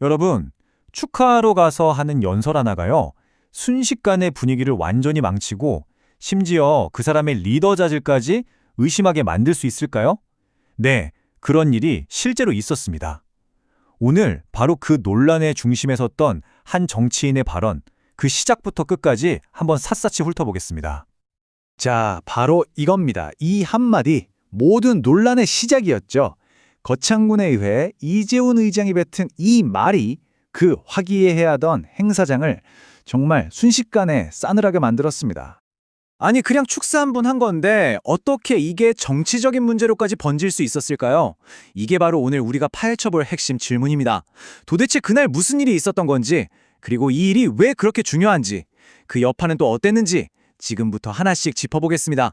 여러분, 축하하러 가서 하는 연설 하나가요, 순식간에 분위기를 완전히 망치고 심지어 그 사람의 리더 자질까지 의심하게 만들 수 있을까요? 네, 그런 일이 실제로 있었습니다. 오늘 바로 그 논란의 중심에 섰던 한 정치인의 발언, 그 시작부터 끝까지 한번 샅샅이 훑어보겠습니다. 자, 바로 이겁니다. 이 한마디, 모든 논란의 시작이었죠. 거창군에 의해 이재훈 의장이 뱉은 이 말이 그 화기애애하던 행사장을 정말 순식간에 싸늘하게 만들었습니다. 아니, 그냥 축사 한 번 한 건데 어떻게 이게 정치적인 문제로까지 번질 수 있었을까요? 이게 바로 오늘 우리가 파헤쳐볼 핵심 질문입니다. 도대체 그날 무슨 일이 있었던 건지, 그리고 이 일이 왜 그렇게 중요한지, 그 여파는 또 어땠는지 지금부터 하나씩 짚어보겠습니다.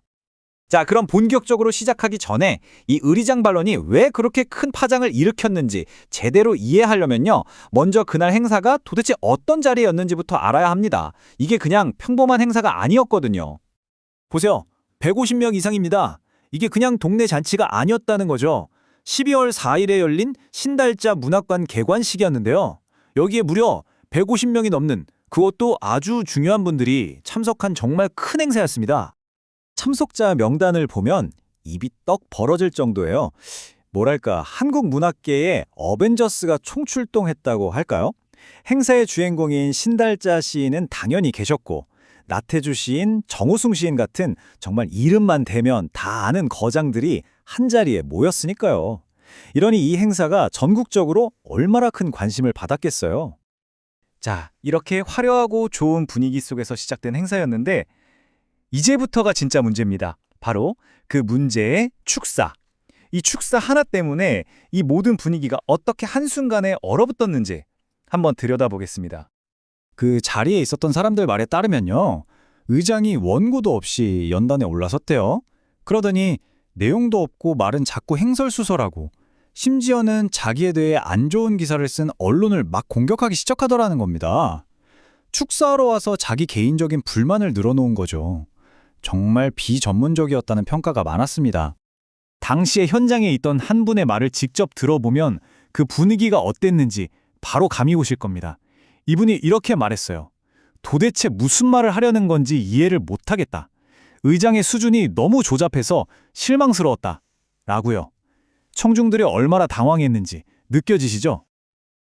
자, 그럼 본격적으로 시작하기 전에 이 의리장 반론이 왜 그렇게 큰 파장을 일으켰는지 제대로 이해하려면요, 먼저 그날 행사가 도대체 어떤 자리였는지부터 알아야 합니다. 이게 그냥 평범한 행사가 아니었거든요. 보세요. 150명 이상입니다. 이게 그냥 동네 잔치가 아니었다는 거죠. 12월 4일에 열린 신달자 문학관 개관식이었는데요. 여기에 무려 150명이 넘는, 그것도 아주 중요한 분들이 참석한 정말 큰 행사였습니다. 참석자 명단을 보면 입이 떡 벌어질 정도예요. 뭐랄까, 한국 문학계에 어벤져스가 총출동했다고 할까요? 행사의 주인공인 신달자 시인은 당연히 계셨고, 나태주 시인, 정호승 시인 같은 정말 이름만 대면 다 아는 거장들이 한자리에 모였으니까요. 이러니 이 행사가 전국적으로 얼마나 큰 관심을 받았겠어요. 자, 이렇게 화려하고 좋은 분위기 속에서 시작된 행사였는데 이제부터가 진짜 문제입니다. 바로 그 문제의 축사. 이 축사 하나 때문에 이 모든 분위기가 어떻게 한순간에 얼어붙었는지 한번 들여다보겠습니다. 그 자리에 있었던 사람들 말에 따르면요, 의장이 원고도 없이 연단에 올라섰대요. 그러더니 내용도 없고 말은 자꾸 행설수설하고, 심지어는 자기에 대해 안 좋은 기사를 쓴 언론을 막 공격하기 시작하더라는 겁니다. 축사하러 와서 자기 개인적인 불만을 늘어놓은 거죠. 정말 비전문적이었다는 평가가 많았습니다. 당시에 현장에 있던 한 분의 말을 직접 들어보면 그 분위기가 어땠는지 바로 감이 오실 겁니다. 이분이 이렇게 말했어요. 도대체 무슨 말을 하려는 건지 이해를 못하겠다. 의장의 수준이 너무 조잡해서 실망스러웠다. 라고요. 청중들이 얼마나 당황했는지 느껴지시죠?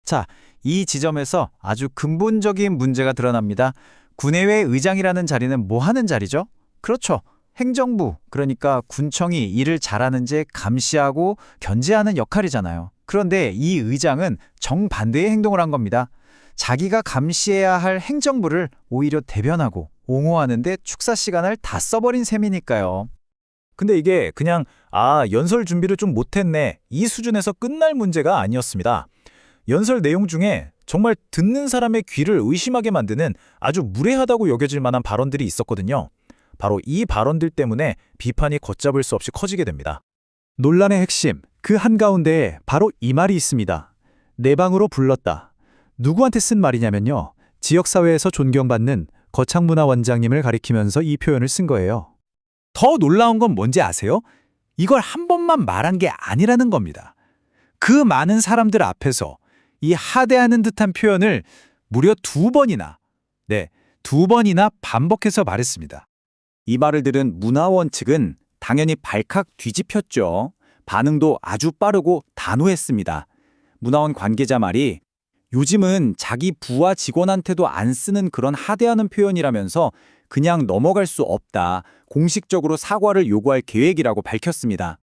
자, 이 지점에서 아주 근본적인 문제가 드러납니다. 군의회 의장이라는 자리는 뭐 하는 자리죠? 그렇죠. 행정부, 그러니까 군청이 일을 잘하는지 감시하고 견제하는 역할이잖아요. 그런데 이 의장은 정반대의 행동을 한 겁니다. 자기가 감시해야 할 행정부를 오히려 대변하고 옹호하는데 축사 시간을 다 써버린 셈이니까요. 근데 이게 그냥 연설 준비를 좀 못했네, 이 수준에서 끝날 문제가 아니었습니다. 연설 내용 중에 정말 듣는 사람의 귀를 의심하게 만드는 아주 무례하다고 여겨질 만한 발언들이 있었거든요. 바로 이 발언들 때문에 비판이 걷잡을 수 없이 커지게 됩니다. 논란의 핵심, 그 한가운데에 바로 이 말이 있습니다. 내 방으로 불렀다. 누구한테 쓴 말이냐면요, 지역사회에서 존경받는 거창문화 원장님을 가리키면서 이 표현을 쓴 거예요. 더 놀라운 건 뭔지 아세요? 이걸 한 번만 말한 게 아니라는 겁니다. 그 많은 사람들 앞에서 이 하대하는 듯한 표현을 무려 두 번이나 반복해서 말했습니다. 이 말을 들은 문화원 측은 당연히 발칵 뒤집혔죠. 반응도 아주 빠르고 단호했습니다. 문화원 관계자 말이 요즘은 자기 부하 직원한테도 안 쓰는 그런 하대하는 표현이라면서 그냥 넘어갈 수 없다, 공식적으로 사과를 요구할 계획이라고 밝혔습니다.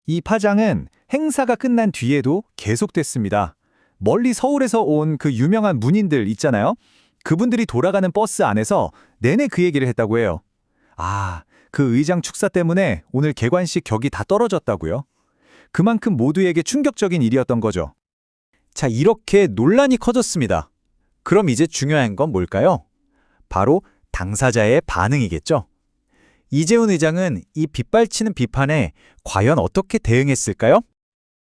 이 파장은 행사가 끝난 뒤에도 계속됐습니다. 멀리 서울에서 온 그 유명한 문인들 있잖아요. 그분들이 돌아가는 버스 안에서 내내 그 얘기를 했다고 해요. 그 의장 축사 때문에 오늘 개관식 격이 다 떨어졌다고요? 그만큼 모두에게 충격적인 일이었던 거죠. 자, 이렇게 논란이 커졌습니다. 그럼 이제 중요한 건 뭘까요? 바로 당사자의 반응이겠죠. 이재훈 의장은 이 빗발치는 비판에 과연 어떻게 대응했을까요?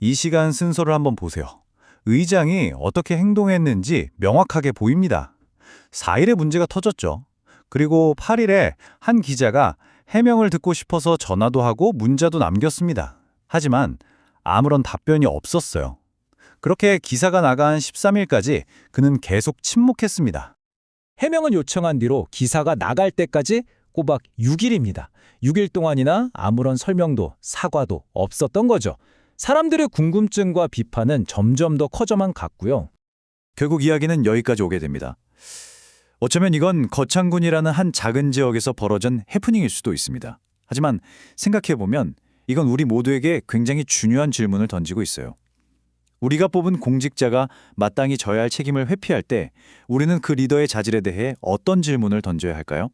이 시간 순서를 한번 보세요. 의장이 어떻게 행동했는지 명확하게 보입니다. 4일에 문제가 터졌죠. 그리고 8일에 한 기자가 해명을 듣고 싶어서 전화도 하고 문자도 남겼습니다. 하지만 아무런 답변이 없었어요. 그렇게 기사가 나간 13일까지 그는 계속 침묵했습니다. 해명을 요청한 뒤로 기사가 나갈 때까지 꼬박 6일입니다. 6일 동안이나 아무런 설명도 사과도 없었던 거죠. 사람들의 궁금증과 비판은 점점 더 커져만 갔고요. 결국 이야기는 여기까지 오게 됩니다. 어쩌면 이건 거창군이라는 한 작은 지역에서 벌어진 해프닝일 수도 있습니다. 하지만 생각해보면 이건 우리 모두에게 굉장히 중요한 질문을 던지고 있어요. 우리가 뽑은 공직자가 마땅히 져야 할 책임을 회피할 때 우리는 그 리더의 자질에 대해 어떤 질문을 던져야 할까요?